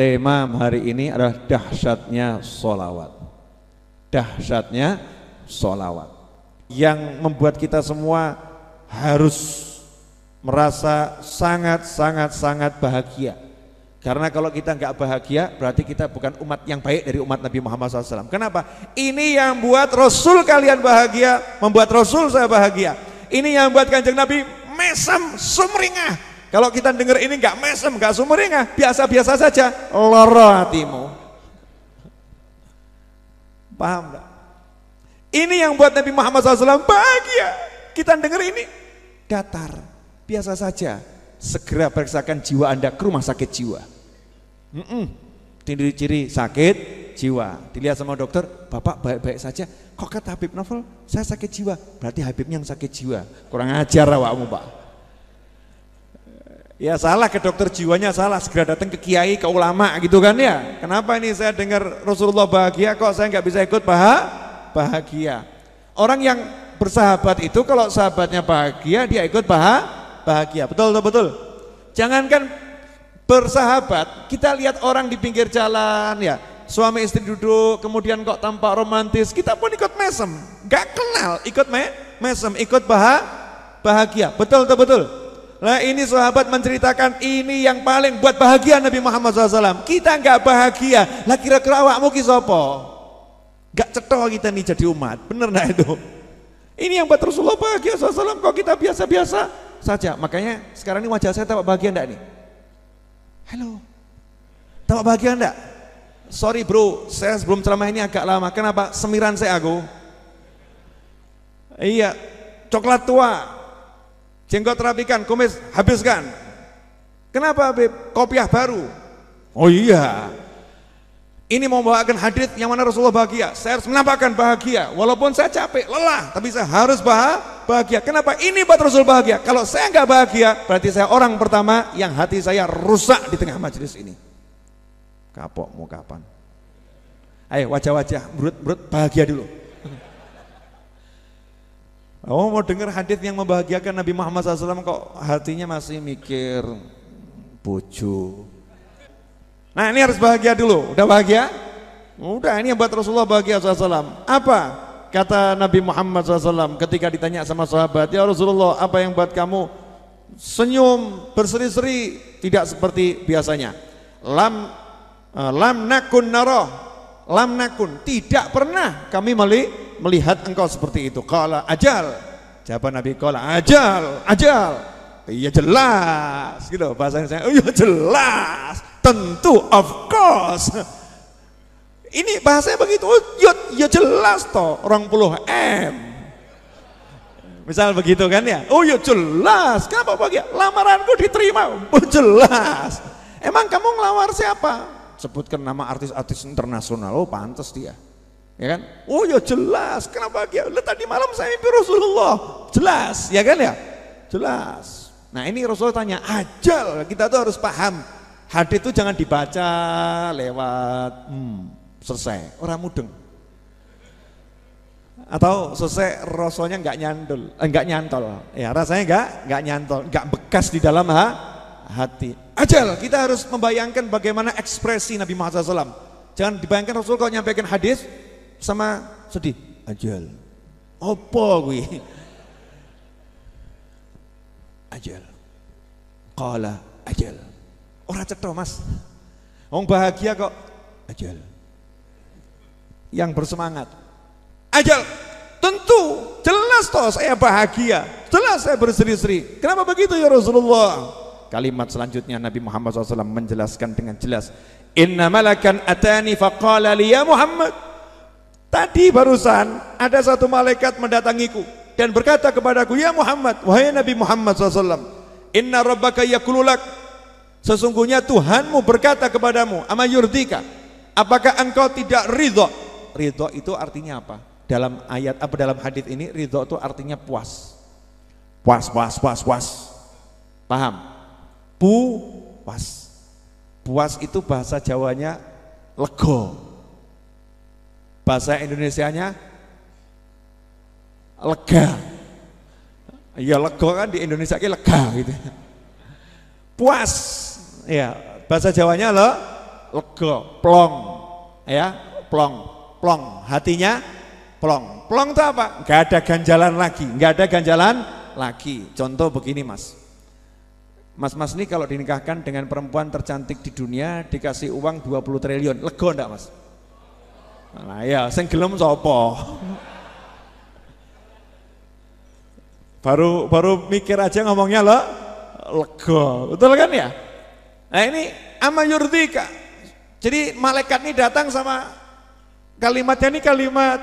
Tema hari ini adalah dahsyatnya sholawat. Dahsyatnya sholawat yang membuat kita semua harus merasa sangat bahagia. Karena kalau kita nggak bahagia, berarti kita bukan umat yang baik dari umat Nabi Muhammad SAW. Kenapa? Ini yang buat Rasul kalian bahagia, membuat Rasul saya bahagia. Ini yang buat Kanjeng Nabi mesem sumringah. Kalau kita dengar ini nggak mesem, nggak sumringah, biasa-biasa saja, lara hatimu. Paham nggak? Ini yang buat Nabi Muhammad SAW bahagia. Kita dengar ini datar, biasa saja. Segera periksakan jiwa Anda ke rumah sakit jiwa. Ciri-ciri sakit jiwa. Dilihat sama dokter, Bapak baik-baik saja. Kok kata Habib Novel, saya sakit jiwa. Berarti Habibnya yang sakit jiwa. Kurang ajar awakmu, Pak. Ya salah, ke dokter jiwanya salah. Segera datang ke kiai, ke ulama gitu kan ya. Kenapa ini saya dengar Rasulullah bahagia, kok saya nggak bisa ikut bahagia. Orang yang bersahabat itu kalau sahabatnya bahagia, dia ikut bahagia. Betul. Jangankan bersahabat, kita lihat orang di pinggir jalan ya, suami istri duduk, kemudian kok tampak romantis, kita pun ikut mesem. Gak kenal, ikut mesem, ikut bahagia. Betul. Nah ini sahabat menceritakan ini yang paling buat bahagia Nabi Muhammad SAW. Kita nggak bahagia, lah kira-kira awakmu ki sapa? Gak cetha kita nih jadi umat, bener nggak itu? Ini yang buat Rasulullah bahagia SAW, kok kita biasa-biasa saja. Makanya sekarang ini wajah saya tampak bahagia enggak nih? Halo, tampak bahagia enggak? Sorry bro, saya sebelum ceramah ini agak lama. Kenapa? Semiran saya aku. Iya, coklat tua, jenggot rapikan, kumis habiskan. Kenapa Habib? Kopiah baru. Oh iya, ini mau membawakan hadis yang mana Rasulullah bahagia. Saya harus menampakkan bahagia, walaupun saya capek, lelah, tapi saya harus bahagia. Kenapa? Ini buat Rasul bahagia. Kalau saya nggak bahagia, berarti saya orang pertama yang hati saya rusak di tengah majelis ini. Kapok mau kapan? Ayo wajah-wajah, berut bahagia dulu. Oh mau dengar hadis yang membahagiakan Nabi Muhammad SAW kok hatinya masih mikir bojo. Nah ini harus bahagia dulu. Udah bahagia? Udah, ini yang buat Rasulullah bahagia SAW. Apa kata Nabi Muhammad SAW ketika ditanya sama sahabat, ya Rasulullah apa yang buat kamu senyum berseri-seri tidak seperti biasanya? Lam nakun naroh, lam nakun, tidak pernah kami melihat engkau seperti itu. Qala ajal, jawaban Nabi, qala ajal. Iya jelas gitu bahasanya saya. Oh iya jelas, tentu, of course. Ini bahasanya begitu. Oh ya jelas toh, 20 M. Misal begitu kan ya. Oh ya jelas, kenapa bahagia? Lamaranku diterima. Oh jelas. Emang kamu ngelamar siapa? Sebutkan nama artis-artis internasional. Oh pantas dia. Ya kan? Oh ya jelas, kenapa bahagia? Tadi malam saya mimpi Rasulullah. Jelas, ya kan ya? Jelas. Nah ini Rasulullah tanya, ajal, kita tuh harus paham. Hadis itu jangan dibaca lewat selesai, orang mudeng. Atau selesai rasanya nggak nyantol. Ya rasanya nggak nyantol, nggak bekas di dalam hati. Ajal, kita harus membayangkan bagaimana ekspresi Nabi Muhammad SAW. Jangan dibayangkan Rasul kalau nyampaikan hadis sama sedih. Ajal, opo gue? Ajal, qala ajal. Orang cetha mas, orang bahagia kok. Ajal, yang bersemangat. Ajal, tentu, jelas toh saya bahagia, jelas saya berseri-seri. Kenapa begitu ya Rasulullah? Kalimat selanjutnya Nabi Muhammad SAW menjelaskan dengan jelas. Inna malakan atani faqala li ya Muhammad. Tadi barusan ada satu malaikat mendatangiku dan berkata kepadaku, ya Muhammad, wahai Nabi Muhammad SAW, inna rabbaka yakululak, sesungguhnya Tuhanmu berkata kepadamu, ama yurdika, apakah engkau tidak ridho? Ridho itu artinya apa? Dalam ayat apa dalam hadis ini, ridho itu artinya puas. Puas. Paham? Puas. Puas itu bahasa Jawanya lego. Bahasa Indonesianya lega. Ya lega kan di Indonesia lega gitu. Puas. Ya, bahasa Jawanya lega, plong. Ya, plong, plong. Hatinya plong. Plong itu apa? Gak ada ganjalan lagi, gak ada ganjalan lagi. Contoh begini mas. Mas ini kalau dinikahkan dengan perempuan tercantik di dunia dikasih uang 20 triliun, lega enggak mas? Nah ya, sing gelem sapa? Baru mikir aja ngomongnya lo lega, betul kan ya? Nah ini ama yurdika. Jadi malaikat ini datang sama kalimatnya ini kalimat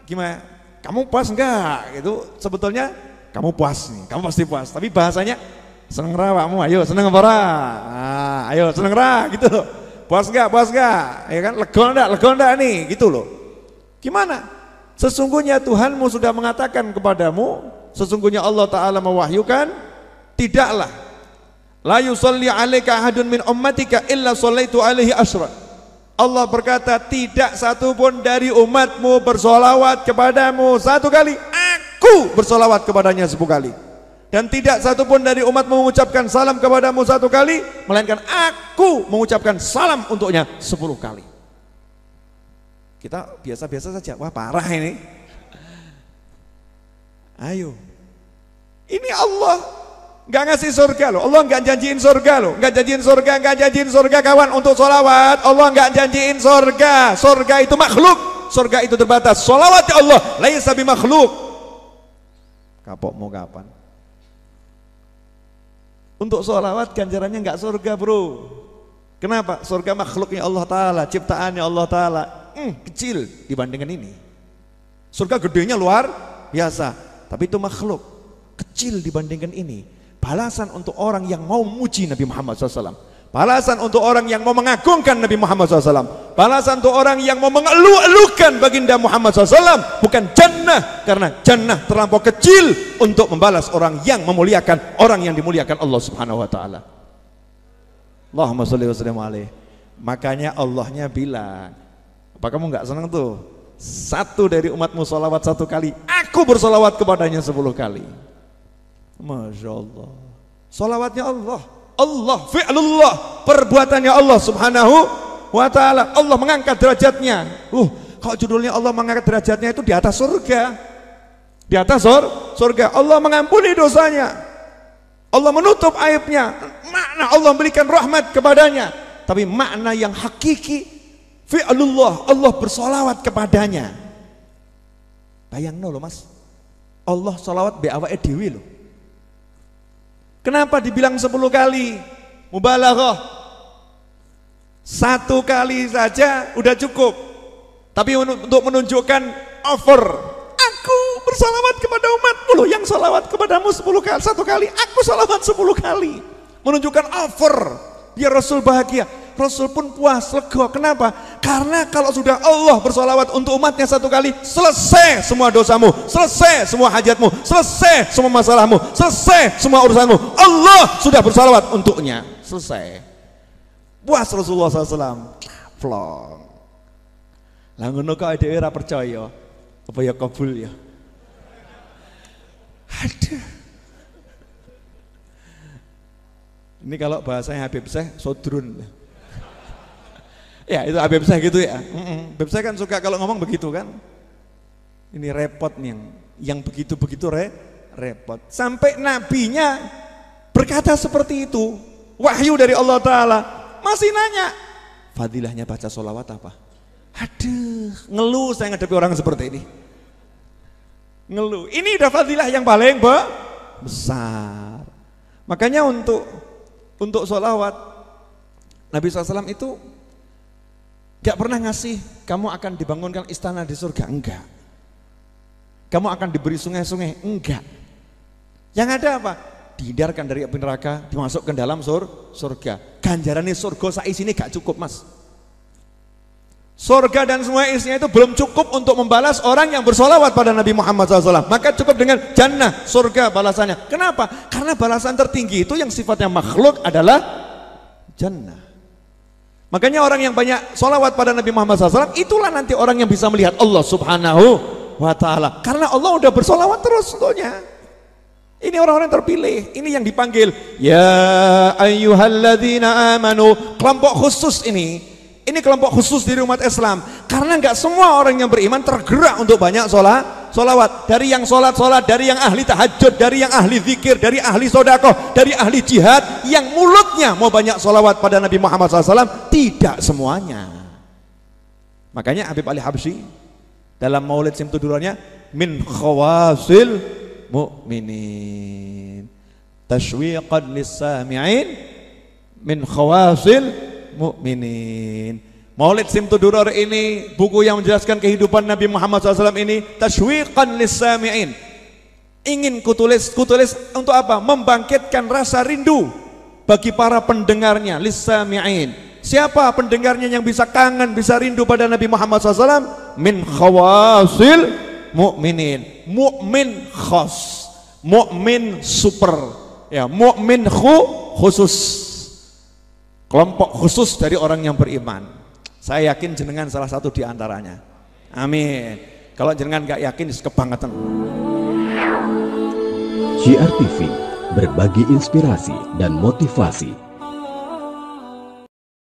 gimana? Kamu puas enggak? Itu sebetulnya kamu puas nih, kamu pasti puas. Tapi bahasanya seneng ra awakmu, ayo seneng apa ora? Nah, ayo seneng ra gitu loh. Puas enggak? Puas enggak? Ya kan lega enggak nih gitu loh. Gimana? Sesungguhnya Tuhanmu sudah mengatakan kepadamu, sesungguhnya Allah Ta'ala mewahyukan, tidaklah la yusalli alaika ahadun min ummatika illa sallaitu alaihi asyra. Allah berkata, tidak satupun dari umatmu bersolawat kepadamu 1 kali, aku bersolawat kepadanya 10 kali. Dan tidak satupun dari umatmu mengucapkan salam kepadamu 1 kali, melainkan aku mengucapkan salam untuknya 10 kali. Kita biasa-biasa saja, wah parah ini. Ayo, ini Allah nggak ngasih surga loh, Allah nggak janjiin surga loh, nggak janjiin surga kawan untuk sholawat. Allah nggak janjiin surga, surga itu makhluk, surga itu terbatas. Sholawat ya Allah, laisa bi makhluk. Kapok mau kapan? Untuk sholawat ganjarannya nggak surga bro. Kenapa? Surga makhluknya Allah Ta'ala, ciptaannya Allah Ta'ala, kecil dibandingkan ini. Surga gedenya luar biasa, tapi itu makhluk, kecil dibandingkan ini. Balasan untuk orang yang mau memuji Nabi Muhammad SAW, balasan untuk orang yang mau mengagungkan Nabi Muhammad SAW, balasan untuk orang yang mau mengeluh-elukan baginda Muhammad SAW. Bukan jannah, karena jannah terlampau kecil untuk membalas orang yang memuliakan orang yang dimuliakan Allah Subhanahu Wa Ta'ala. Allahumma sholli wa sallim alaihi. Makanya Allahnya bilang, apa kamu nggak senang tuh? 1 dari umatmu sholawat 1 kali, aku bersolawat kepadanya 10 kali. Masya Allah, sholawatnya Allah, Allah fi'lullah, perbuatannya Allah Subhanahu Wa Ta'ala. Allah mengangkat derajatnya. Kalau judulnya Allah mengangkat derajatnya itu di atas surga, di atas surga. Allah mengampuni dosanya, Allah menutup aibnya. Makna Allah memberikan rahmat kepadanya, tapi makna yang hakiki fi'lullah, Allah bersolawat kepadanya. Bayang loh mas, Allah solawat be awake dhewe loh. Kenapa dibilang 10 kali? Mubalaghah. 1 kali saja udah cukup. Tapi untuk menunjukkan over, aku bersalawat kepada umatmu loh, yang salawat kepadamu 10 kali, 1 kali, aku salawat 10 kali. Menunjukkan over, biar Rasul bahagia. Rasul pun puas, lega. Kenapa? Karena kalau sudah Allah bersolawat untuk umatnya 1 kali, selesai semua dosamu, selesai semua hajatmu, selesai semua masalahmu, selesai semua urusanmu. Allah sudah bersolawat untuknya, selesai. Puas Rasulullah SAW. Plong. Lah ngono kok dhewe ora percaya, apa ya kabul ya? Aduh. Ini kalau bahasanya Habib Syekh, sodrun. Ya itu Habib Syekh gitu ya. Habib Syekh kan suka kalau ngomong begitu kan. Ini repot nih yang begitu-begitu repot. Sampai nabinya berkata seperti itu, wahyu dari Allah Ta'ala, masih nanya fadilahnya baca sholawat apa? Aduh, ngeluh saya ngadepi orang seperti ini. Ngeluh, ini udah fadilah yang paling besar. Makanya untuk sholawat Nabi SAW itu gak pernah ngasih kamu akan dibangunkan istana di surga, enggak. Kamu akan diberi sungai-sungai, enggak. Yang ada apa? Dihindarkan dari api neraka, dimasukkan dalam surga. Ganjarannya surga saisine gak cukup mas. Surga dan semua isinya itu belum cukup untuk membalas orang yang bersolawat pada Nabi Muhammad SAW. Maka cukup dengan jannah, surga balasannya. Kenapa? Karena balasan tertinggi itu yang sifatnya makhluk adalah jannah. Makanya orang yang banyak solawat pada Nabi Muhammad SAW, itulah nanti orang yang bisa melihat Allah Subhanahu Wa Ta'ala. Karena Allah udah bersolawat terus untuknya. Ini orang-orang terpilih, ini yang dipanggil ya ayyuhalladzina amanu, kelompok khusus ini Ini kelompok khusus dari umat Islam. Karena nggak semua orang yang beriman tergerak untuk banyak sholawat. Dari yang sholat, dari yang ahli tahajud, dari yang ahli zikir, dari ahli sodakoh, dari ahli jihad, yang mulutnya mau banyak sholawat pada Nabi Muhammad SAW, tidak semuanya. Makanya Habib Ali Habsyi dalam Maulid Simtudurannya, min khawasil mu'minin tashwiqan lis-sami'in min khawasil mu'minin. Maulid Simtudurar ini buku yang menjelaskan kehidupan Nabi Muhammad SAW ini tashwiqan lis-sami'in. Ingin kutulis untuk apa? Membangkitkan rasa rindu bagi para pendengarnya, lis-sami'in. Siapa pendengarnya yang bisa kangen, bisa rindu pada Nabi Muhammad SAW? Min khawasil mu'minin. Mu'min khas, mu'min super, ya, mu'min khusus. Kelompok khusus dari orang yang beriman. Saya yakin jenengan salah satu di antaranya. Amin. Kalau jenengan gak yakin, kebangetan. Syiar TV, berbagi inspirasi dan motivasi